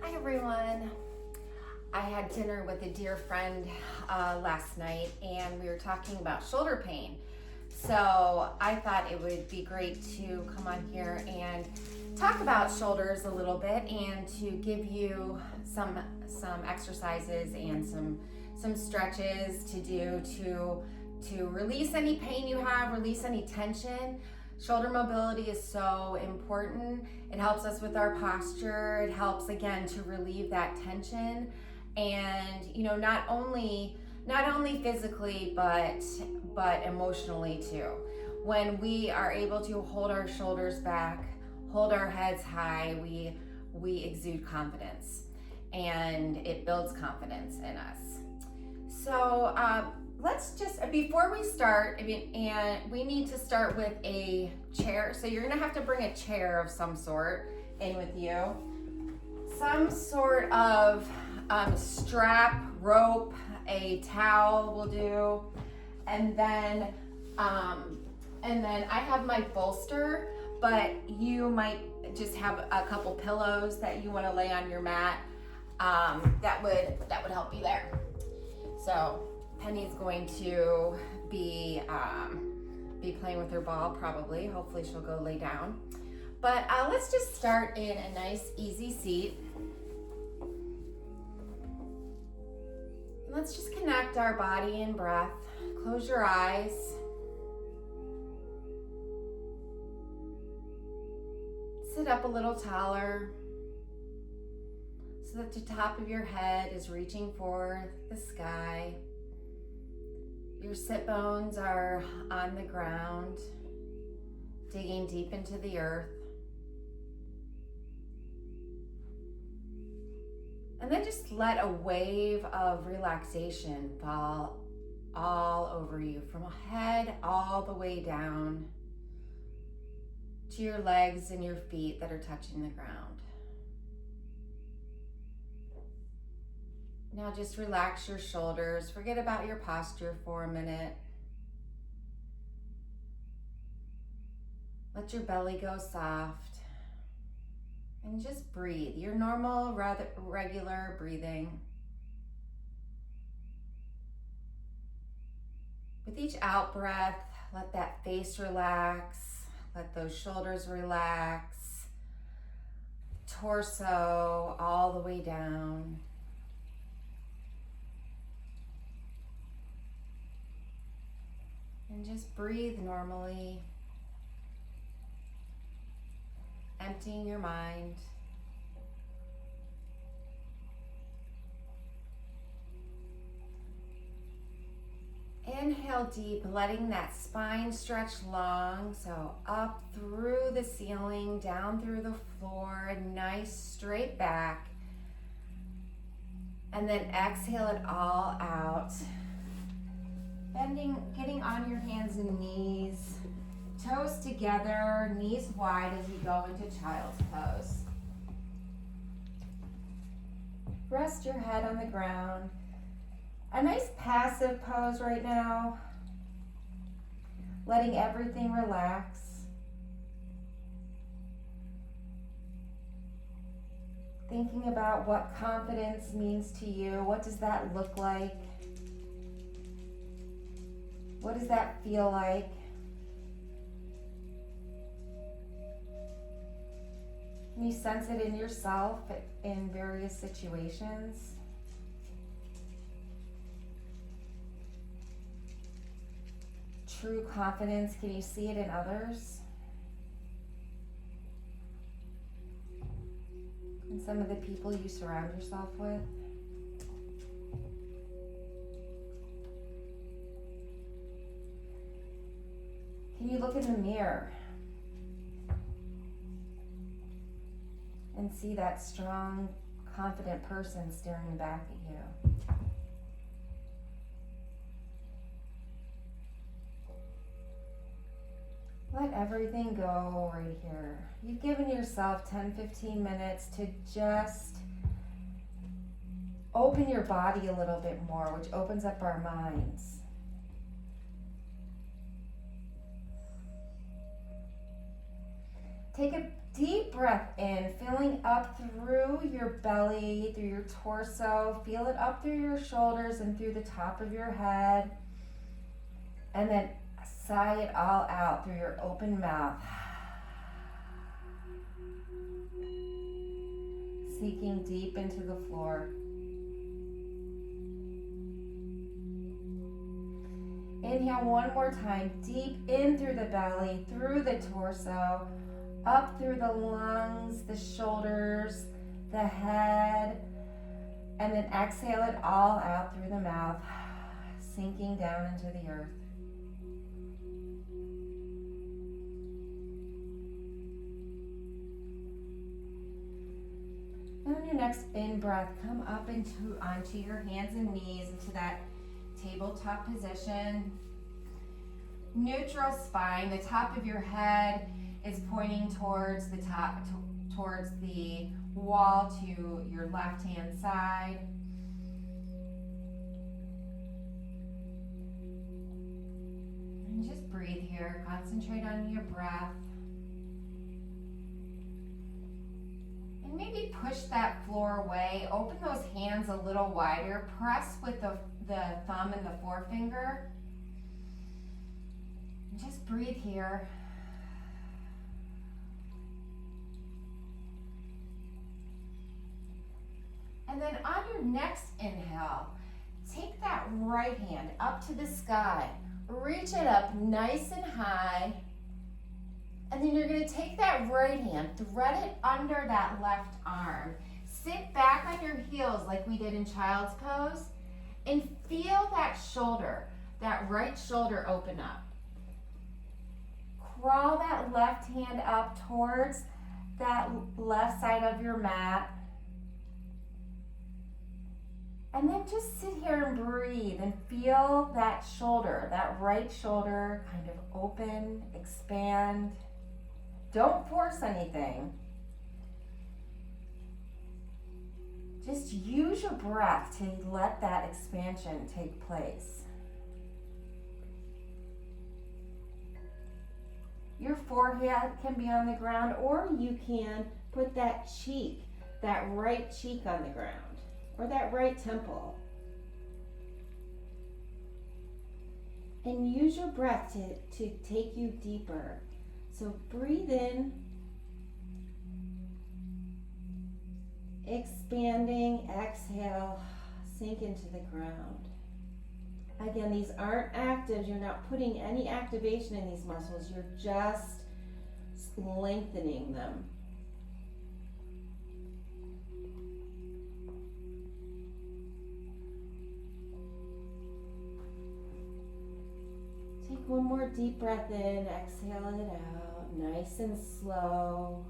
Hi everyone. I had dinner with a dear friend last night and we were talking about shoulder pain. So I thought it would be great to come on here and talk about shoulders a little bit and to give you some exercises and some stretches to do to release any pain you have, release any tension. Shoulder mobility is so important. It helps us with our posture. It helps again to relieve that tension, and not only physically but emotionally too. When we are able to hold our shoulders back, hold our heads high, we exude confidence, and it builds confidence in us. So let's just, before we start, and we need to start with a chair. So you're gonna have to bring a chair of some sort in with you. Some sort of strap, rope, a towel will do. And then I have my bolster, but you might just have a couple pillows that you wanna lay on your mat. That would help you there. So Penny's going to be playing with her ball probably. Hopefully she'll go lay down. But let's just start in a nice easy seat. Let's just connect our body and breath. Close your eyes. Sit up a little taller so that the top of your head is reaching for the sky. Your sit bones are on the ground, digging deep into the earth. And then just let a wave of relaxation fall all over you, from head all the way down to your legs and your feet that are touching the ground. Now just relax your shoulders. Forget about your posture for a minute. Let your belly go soft. And just breathe. Your normal, regular breathing. With each out breath, let that face relax. Let those shoulders relax. Torso all the way down. And just breathe normally, emptying your mind. Inhale deep, letting that spine stretch long, so up through the ceiling, down through the floor, a nice straight back. And then exhale it all out. Bending, getting on your hands and knees, toes together, knees wide as you go into child's pose. Rest your head on the ground. A nice passive pose right now, letting everything relax. Thinking about what confidence means to you. What does that look like? What does that feel like? Can you sense it in yourself in various situations? True confidence, can you see it in others? And some of the people you surround yourself with? Can you look in the mirror and see that strong, confident person staring back at you? Let everything go right here. You've given yourself 10-15 minutes to just open your body a little bit more, which opens up our minds. Take Deep breath in, filling up through your belly, through your torso. Feel it up through your shoulders and through the top of your head. And then sigh it all out through your open mouth. Sinking deep into the floor. Inhale one more time, deep in through the belly, through the torso, up through the lungs, the shoulders, the head, and then exhale it all out through the mouth, sinking down into the earth. And on your next in-breath, come up onto your hands and knees into that tabletop position. Neutral spine, the top of your head is pointing towards the top, towards the wall to your left-hand side. And just breathe here, concentrate on your breath. And maybe push that floor away, open those hands a little wider, press with the thumb and the forefinger. And just breathe here. And then on your next inhale, take that right hand up to the sky, reach it up nice and high, and then you're going to take that right hand, thread it under that left arm, sit back on your heels like we did in child's pose, and feel that shoulder, that right shoulder open up. Crawl that left hand up towards that left side of your mat. And then just sit here and breathe and feel that shoulder, that right shoulder kind of open, expand. Don't force anything. Just use your breath to let that expansion take place. Your forehead can be on the ground, or you can put that cheek, that right cheek on the ground, or that right temple. And use your breath to take you deeper. So breathe in, expanding, exhale, sink into the ground. Again, these aren't active. You're not putting any activation in these muscles. You're just lengthening them. Take one more deep breath in, exhale it out, nice and slow.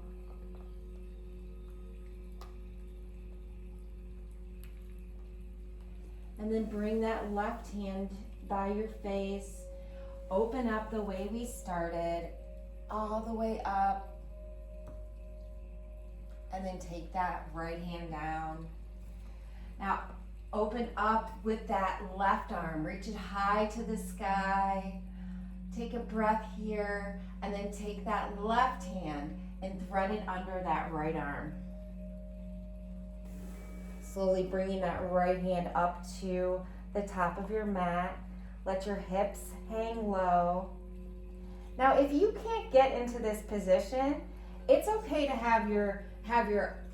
And then bring that left hand by your face, open up the way we started, all the way up, and then take that right hand down. Now, open up with that left arm, reach it high to the sky. Take a breath here, and then take that left hand and thread it under that right arm. Slowly bringing that right hand up to the top of your mat. Let your hips hang low. Now, if you can't get into this position, it's okay to have your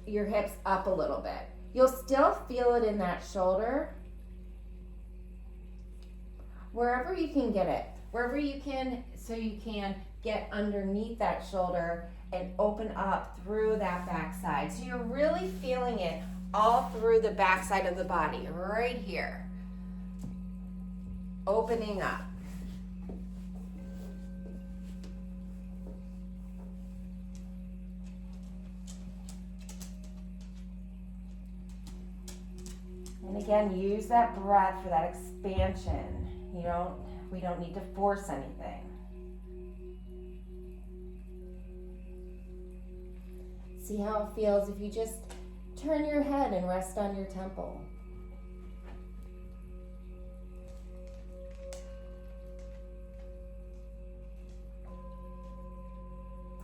hips up a little bit. You'll still feel it in that shoulder. Wherever you can get it, wherever you can, so you can get underneath that shoulder and open up through that backside. So you're really feeling it all through the backside of the body, right here. Opening up. And again, use that breath for that expansion. We don't need to force anything. See how it feels if you just turn your head and rest on your temple.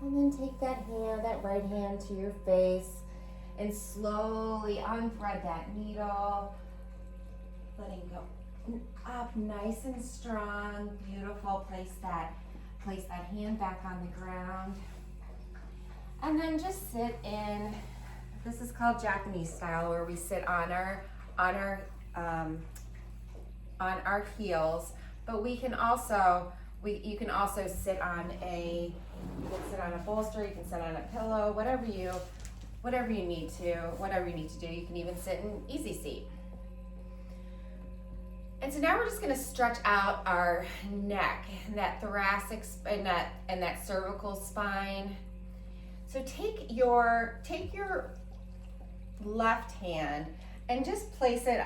And And then take that hand, that right hand to your face and slowly unthread that needle, letting go up nice and strong, beautiful. Place that hand back on the ground. And then just sit in, this is called Japanese style, where we sit on our heels, but you can also sit on a bolster, you can sit on a pillow, whatever you need to do. You can even sit in easy seat. And so now we're just going to stretch out our neck and that thoracic and that cervical spine. So take your left hand and just place it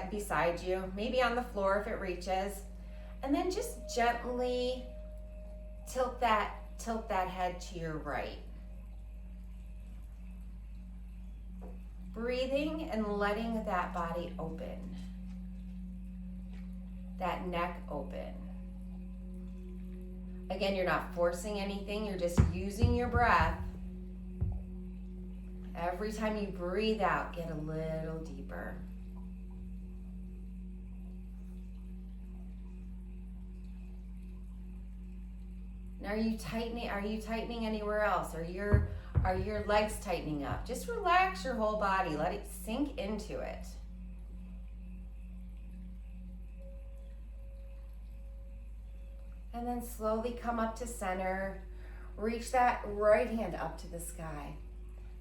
beside you, maybe on the floor if it reaches, and then just gently tilt that head to your right. Breathing and letting that body open, that neck open. Again, you're not forcing anything, you're just using your breath. Every time you breathe out, get a little deeper. And are you tightening anywhere else? Are your legs tightening up? Just relax your whole body. Let it sink into it. And then slowly come up to center. Reach that right hand up to the sky.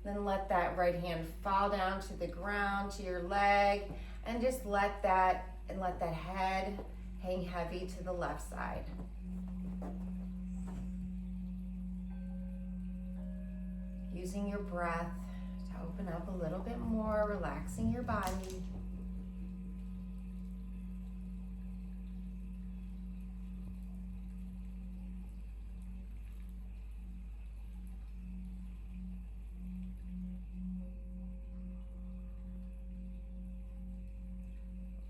Then let that right hand fall down to the ground, to your leg, and just let that head hang heavy to the left side. Using your breath to open up a little bit more, relaxing your body.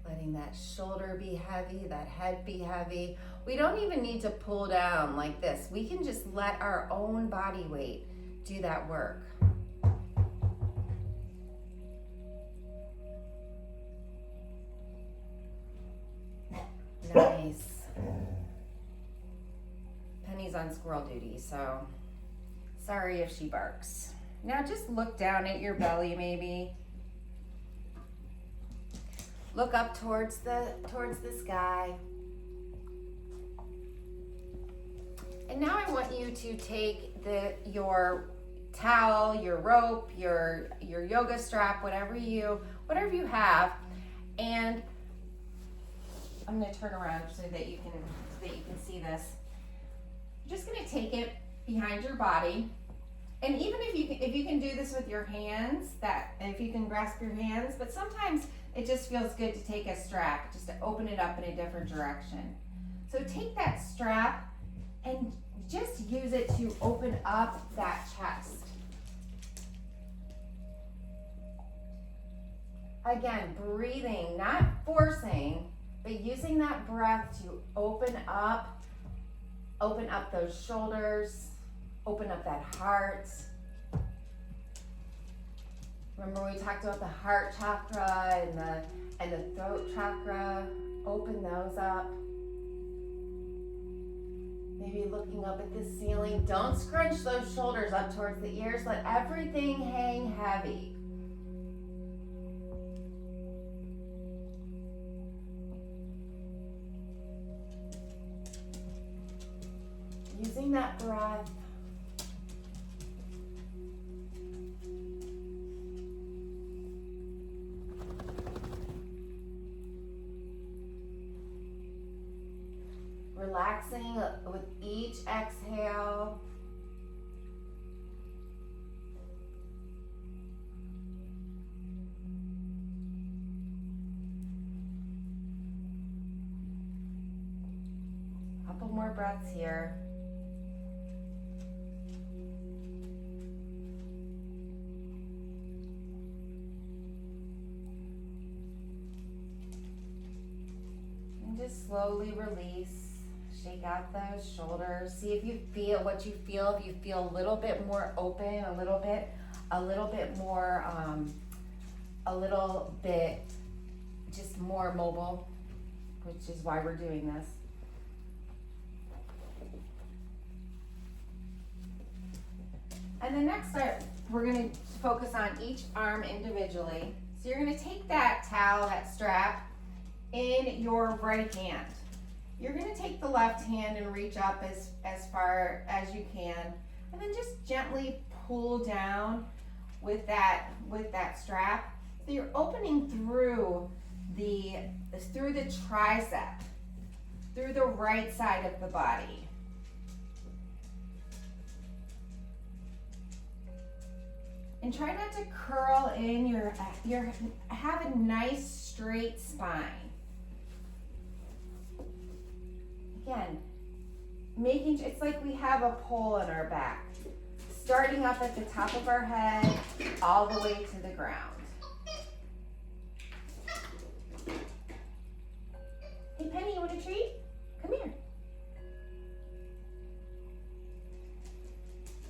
Letting that shoulder be heavy, that head be heavy. We don't even need to pull down like this. We can just let our own body weight do that work. Nice. Penny's on squirrel duty, so sorry if she barks. Now just look down at your belly maybe. Look up towards the sky. And now I want you to take your towel, your rope, your yoga strap, whatever you have, and I'm going to turn around so that you can see this. You're just going to take it behind your body. And even if you can do this with your hands, if you can grasp your hands, but sometimes it just feels good to take a strap, just to open it up in a different direction. So take that strap and just use it to open up that chest. Again, breathing, not forcing, but using that breath to open up those shoulders, open up that heart. Remember we talked about the heart chakra and the throat chakra. Open those up. Maybe looking up at the ceiling. Don't scrunch those shoulders up towards the ears. Let everything hang heavy. Using that breath. Relaxing with each exhale. A couple more breaths here. And just slowly release. Shake out those shoulders. See if you feel what you feel. If you feel a little bit more open, a little bit more, a little bit just more mobile, which is why we're doing this. And then next, we're going to focus on each arm individually. So you're going to take that towel, that strap, in your right hand. You're going to take the left hand and reach up as far as you can, and then just gently pull down with that strap. So you're opening through the tricep, through the right side of the body. And try not to curl in have a nice straight spine. Again, it's like we have a pole in our back, starting up at the top of our head, all the way to the ground. Hey Penny, you want a treat? Come here.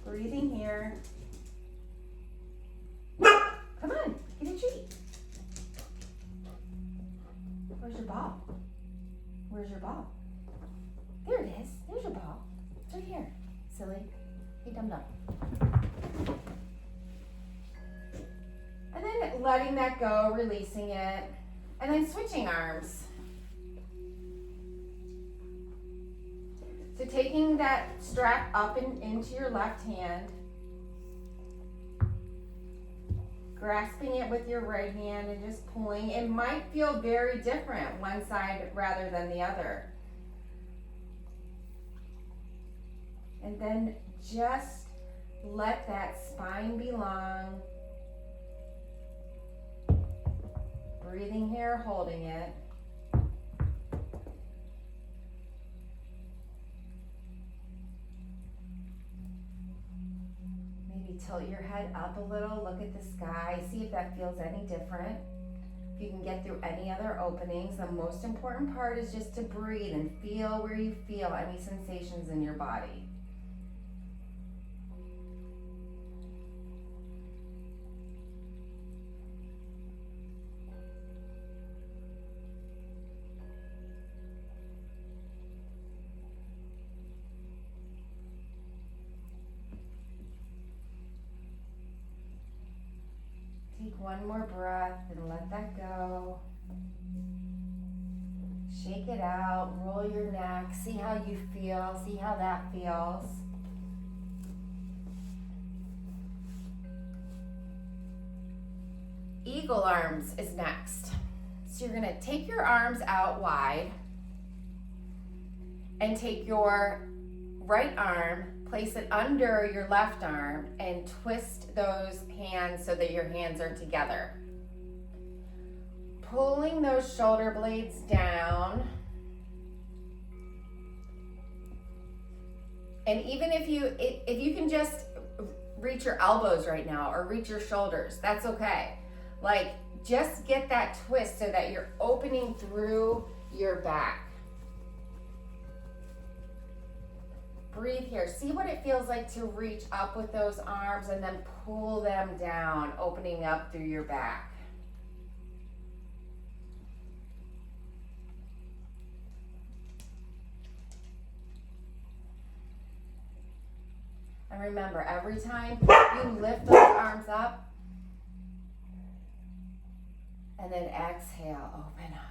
Breathing here. Come on, get a treat. Where's your ball? Where's your ball? There it is. There's your ball. It's right here, silly. Hey, dum-dum. And then letting that go, releasing it, and then switching arms. So taking that strap up and into your left hand, grasping it with your right hand and just pulling. It might feel very different one side rather than the other. And then just let that spine be long. Breathing here, holding it. Maybe tilt your head up a little, look at the sky, see if that feels any different. If you can get through any other openings, the most important part is just to breathe and feel where you feel any sensations in your body. Take one more breath and let that go. Shake it out, roll your neck, see how you feel, see how that feels. Eagle arms is next. So you're gonna take your arms out wide and take your right arm, place it under your left arm, and twist those hands so that your hands are together. Pulling those shoulder blades down. And even if you can just reach your elbows right now or reach your shoulders, that's okay. Like, just get that twist so that you're opening through your back. Breathe here. See what it feels like to reach up with those arms and then pull them down, opening up through your back. And remember, every time you lift those arms up, and then exhale, open up.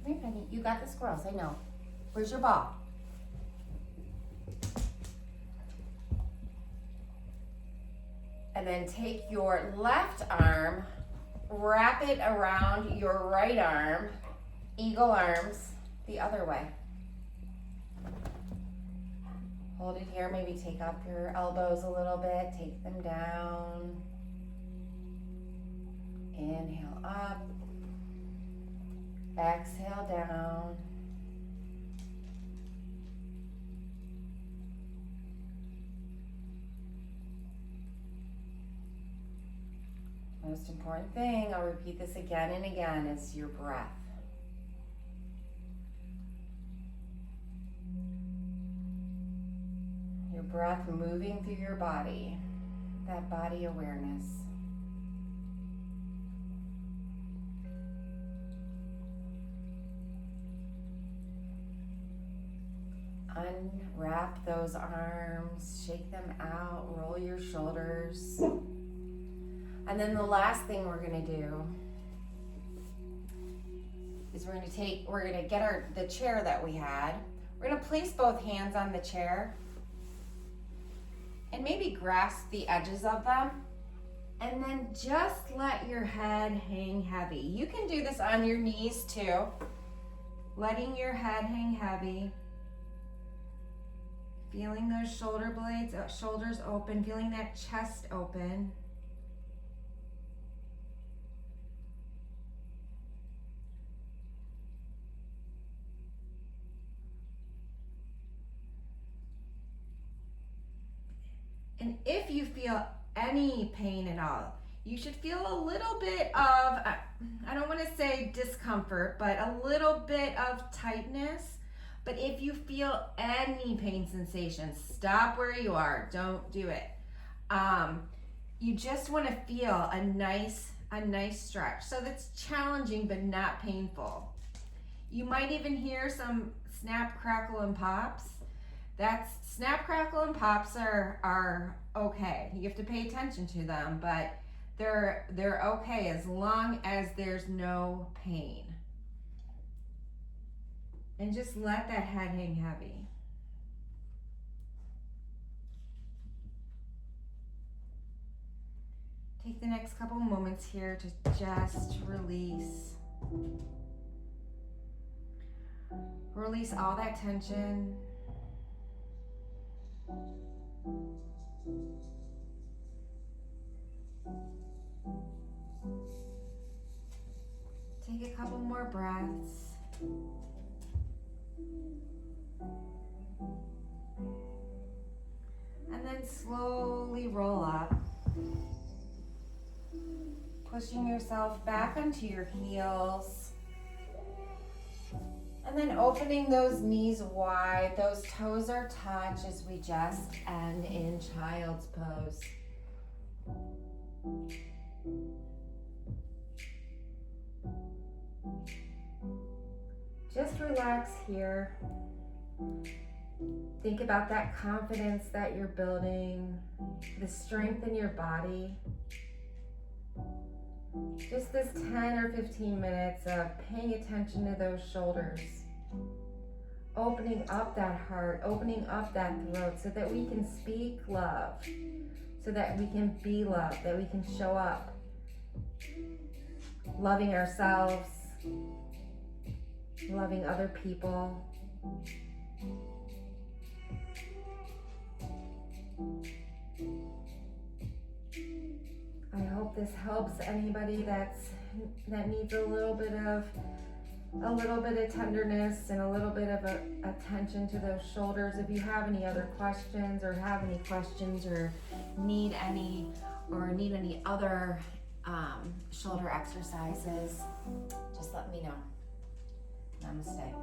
Come here, Penny. You got the squirrels, I know. Where's your ball? And then take your left arm, wrap it around your right arm, eagle arms, the other way. Hold it here, maybe take up your elbows a little bit, take them down. Inhale up, exhale down. Most important thing, I'll repeat this again and again, is your breath. Your breath moving through your body, that body awareness. Unwrap those arms, shake them out, roll your shoulders. And then the last thing we're gonna do is we're gonna get the chair that we had. We're gonna place both hands on the chair and maybe grasp the edges of them. And then just let your head hang heavy. You can do this on your knees too. Letting your head hang heavy. Feeling those shoulder blades, shoulders open, feeling that chest open. And if you feel any pain at all, you should feel a little bit of, I don't want to say discomfort, but a little bit of tightness. But if you feel any pain sensations, stop where you are. Don't do it. You just want to feel a nice stretch. So that's challenging but not painful. You might even hear some snap, crackle, and pops. That's snap, crackle, and pops are okay. You have to pay attention to them, but they're okay as long as there's no pain. And just let that head hang heavy. Take the next couple moments here to just release. Release all that tension. Take a couple more breaths. And then slowly roll up, pushing yourself back onto your heels. And then opening those knees wide, those toes are touched as we just end in child's pose. Just relax here. Think about that confidence that you're building, the strength in your body. Just this 10 or 15 minutes of paying attention to those shoulders, opening up that heart, opening up that throat so that we can speak love, so that we can be love, that we can show up, loving ourselves, loving other people. I hope this helps anybody that needs a little bit of tenderness and a little bit of attention to those shoulders. If you have any other questions or need any other shoulder exercises, just let me know. Namaste.